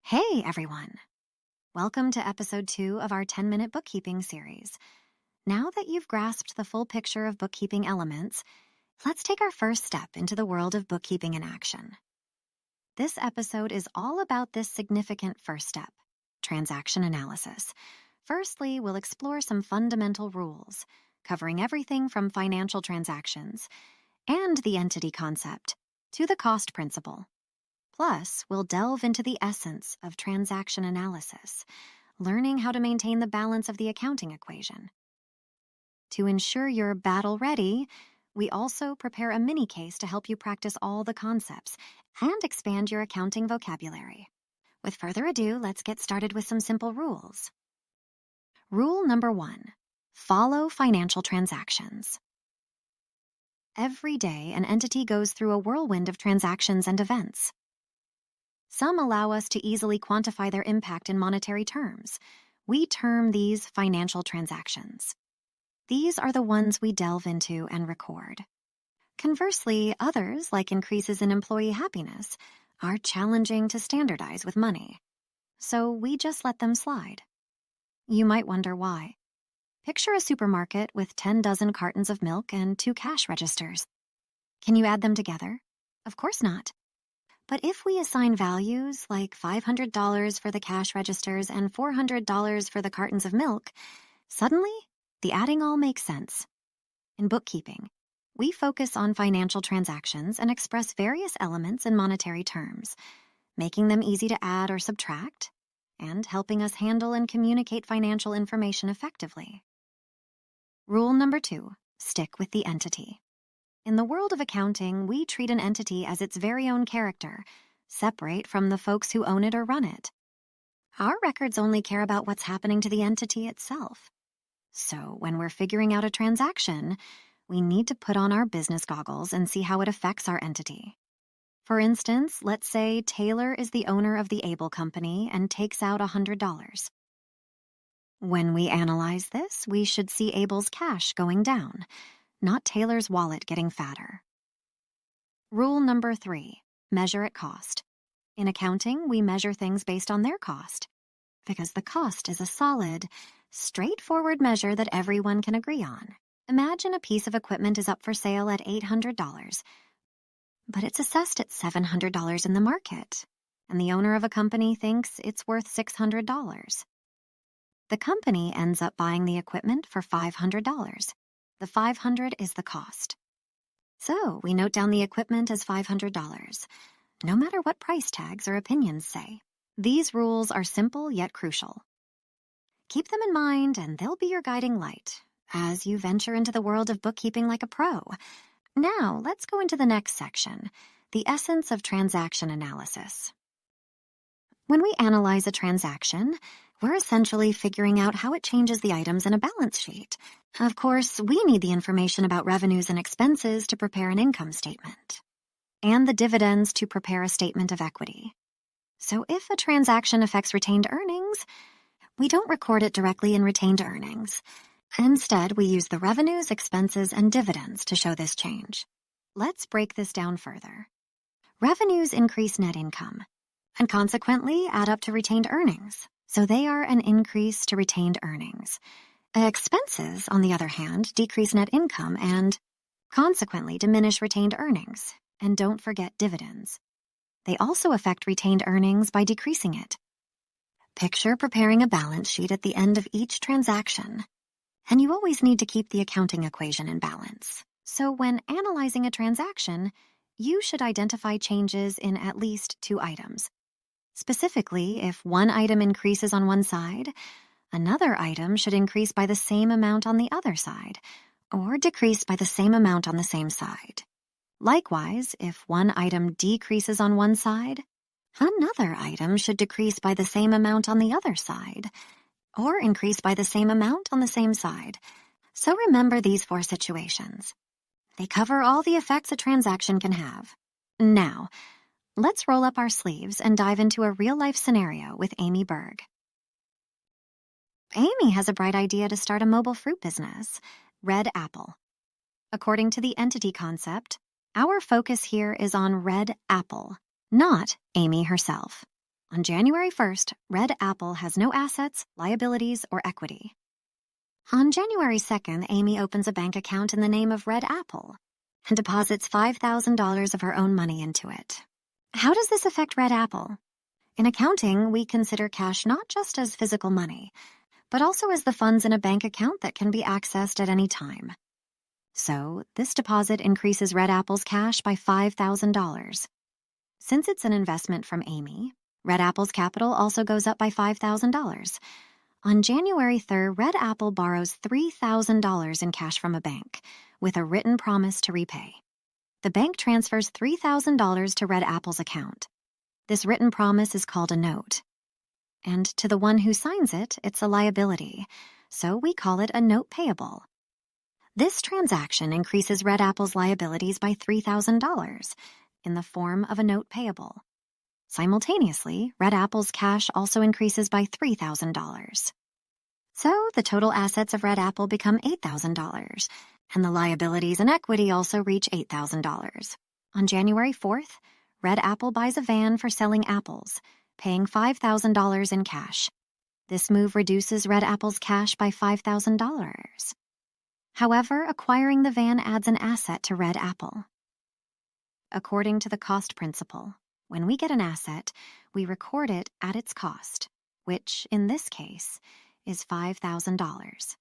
Hey, everyone. Welcome to episode 2 of our 10-minute bookkeeping series. Now that you've grasped the full picture of bookkeeping elements, let's take our first step into the world of bookkeeping in action. This episode is all about this significant first step, transaction analysis. Firstly, we'll explore some fundamental rules, covering everything from financial transactions and the entity concept to the cost principle. Plus, we'll delve into the essence of transaction analysis, learning how to maintain the balance of the accounting equation. To ensure you're battle ready, we also prepare a mini case to help you practice all the concepts and expand your accounting vocabulary. With further ado, let's get started with some simple rules. Rule number 1, follow financial transactions. Every day, an entity goes through a whirlwind of transactions and events. Some allow us to easily quantify their impact in monetary terms. We term these financial transactions. These are the ones we delve into and record. Conversely, others, like increases in employee happiness, are challenging to standardize with money. So we just let them slide. You might wonder why. Picture a supermarket with 10 dozen cartons of milk and 2 cash registers. Can you add them together? Of course not. But if we assign values like $500 for the cash registers and $400 for the cartons of milk, suddenly the adding all makes sense. In bookkeeping, we focus on financial transactions and express various elements in monetary terms, making them easy to add or subtract, and helping us handle and communicate financial information effectively. Rule number 2, stick with the entity. In the world of accounting, we treat an entity as its very own character, separate from the folks who own it or run it. Our records only care about what's happening to the entity itself. So when we're figuring out a transaction, we need to put on our business goggles and see how it affects our entity. For instance, let's say Taylor is the owner of the Able Company and takes out $100. When we analyze this, we should see Able's cash going down, not Taylor's wallet getting fatter. Rule number 3, measure at cost. In accounting, we measure things based on their cost, because the cost is a solid, straightforward measure that everyone can agree on. Imagine a piece of equipment is up for sale at $800, but it's assessed at $700 in the market, and the owner of a company thinks it's worth $600. The company ends up buying the equipment for $500. The $500 is the cost. So we note down the equipment as $500, no matter what price tags or opinions say. These rules are simple yet crucial. Keep them in mind and they'll be your guiding light as you venture into the world of bookkeeping like a pro. Now, let's go into the next section, the essence of transaction analysis. When we analyze a transaction, we're essentially figuring out how it changes the items in a balance sheet. Of course, we need the information about revenues and expenses to prepare an income statement, and the dividends to prepare a statement of equity. So if a transaction affects retained earnings, we don't record it directly in retained earnings. Instead, we use the revenues, expenses, and dividends to show this change. Let's break this down further. Revenues increase net income, and consequently add up to retained earnings. So they are an increase to retained earnings. Expenses, on the other hand, decrease net income and, consequently, diminish retained earnings. And don't forget dividends. They also affect retained earnings by decreasing it. Picture preparing a balance sheet at the end of each transaction. And you always need to keep the accounting equation in balance. So when analyzing a transaction, you should identify changes in at least 2 items. Specifically, if one item increases on one side, another item should increase by the same amount on the other side, or decrease by the same amount on the same side. Likewise, if one item decreases on one side, another item should decrease by the same amount on the other side, or increase by the same amount on the same side. So remember these 4 situations. They cover all the effects a transaction can have. Now, let's roll up our sleeves and dive into a real-life scenario with Amy Berg. Amy has a bright idea to start a mobile fruit business, Red Apple. According to the entity concept, our focus here is on Red Apple, not Amy herself. On January 1st, Red Apple has no assets, liabilities, or equity. On January 2nd, Amy opens a bank account in the name of Red Apple and deposits $5,000 of her own money into it. How does this affect Red Apple? In accounting, we consider cash not just as physical money, but also as the funds in a bank account that can be accessed at any time. So, this deposit increases Red Apple's cash by $5,000. Since it's an investment from Amy, Red Apple's capital also goes up by $5,000. On January 3rd, Red Apple borrows $3,000 in cash from a bank, with a written promise to repay. The bank transfers $3,000 to Red Apple's account. This written promise is called a note. And to the one who signs it, it's a liability, so we call it a note payable. This transaction increases Red Apple's liabilities by $3,000 in the form of a note payable. Simultaneously, Red Apple's cash also increases by $3,000. So the total assets of Red Apple become $8,000, and the liabilities and equity also reach $8,000. On January 4th, Red Apple buys a van for selling apples, paying $5,000 in cash. This move reduces Red Apple's cash by $5,000. However, acquiring the van adds an asset to Red Apple. According to the cost principle, when we get an asset, we record it at its cost, which, in this case, is $5,000.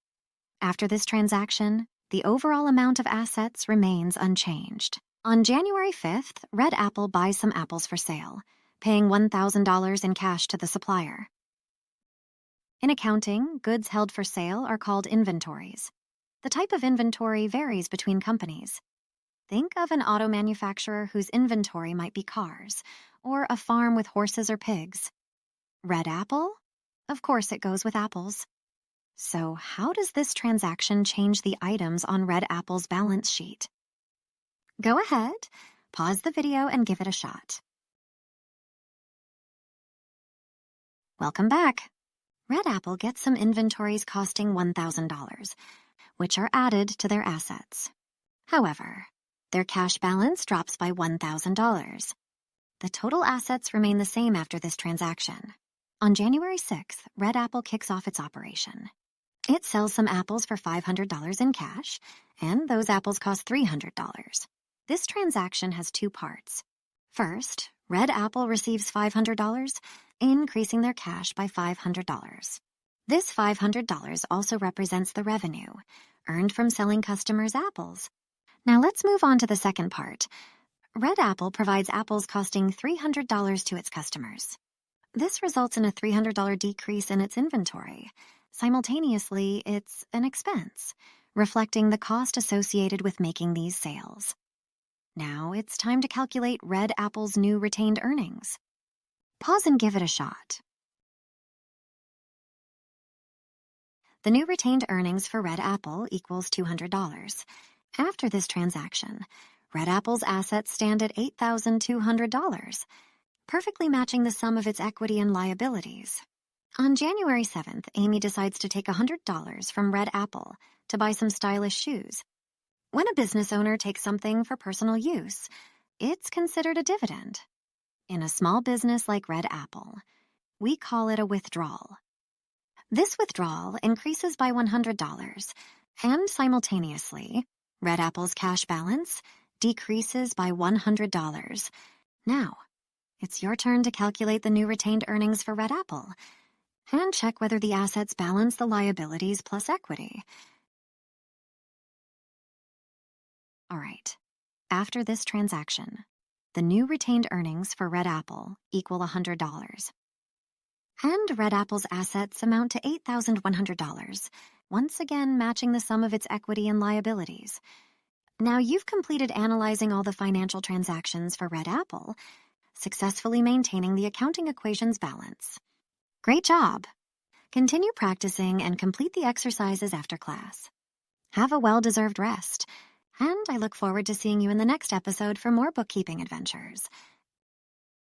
After this transaction, the overall amount of assets remains unchanged. On January 5th, Red Apple buys some apples for sale, paying $1,000 in cash to the supplier. In accounting, goods held for sale are called inventories. The type of inventory varies between companies. Think of an auto manufacturer whose inventory might be cars, or a farm with horses or pigs. Red Apple? Of course it goes with apples. So how does this transaction change the items on Red Apple's balance sheet? Go ahead, pause the video and give it a shot. Welcome back. Red Apple gets some inventories costing $1,000, which are added to their assets. However, their cash balance drops by $1,000. The total assets remain the same after this transaction. On January 6th, Red Apple kicks off its operation. It sells some apples for $500 in cash, and those apples cost $300. This transaction has two parts. First, Red Apple receives $500, increasing their cash by $500. This $500 also represents the revenue earned from selling customers' apples. Now let's move on to the second part. Red Apple provides apples costing $300 to its customers. This results in a $300 decrease in its inventory. Simultaneously, it's an expense, reflecting the cost associated with making these sales. Now it's time to calculate Red Apple's new retained earnings. Pause and give it a shot. The new retained earnings for Red Apple equals $200. After this transaction, Red Apple's assets stand at $8,200, perfectly matching the sum of its equity and liabilities. On January 7th, Amy decides to take $100 from Red Apple to buy some stylish shoes. When a business owner takes something for personal use, it's considered a dividend. In a small business like Red Apple, we call it a withdrawal. This withdrawal increases by $100, and simultaneously, Red Apple's cash balance decreases by $100. Now, it's your turn to calculate the new retained earnings for Red Apple and check whether the assets balance the liabilities plus equity. All right, after this transaction, the new retained earnings for Red Apple equal $100. And Red Apple's assets amount to $8,100, once again matching the sum of its equity and liabilities. Now you've completed analyzing all the financial transactions for Red Apple, successfully maintaining the accounting equation's balance. Great job! Continue practicing and complete the exercises after class. Have a well-deserved rest, and I look forward to seeing you in the next episode for more bookkeeping adventures.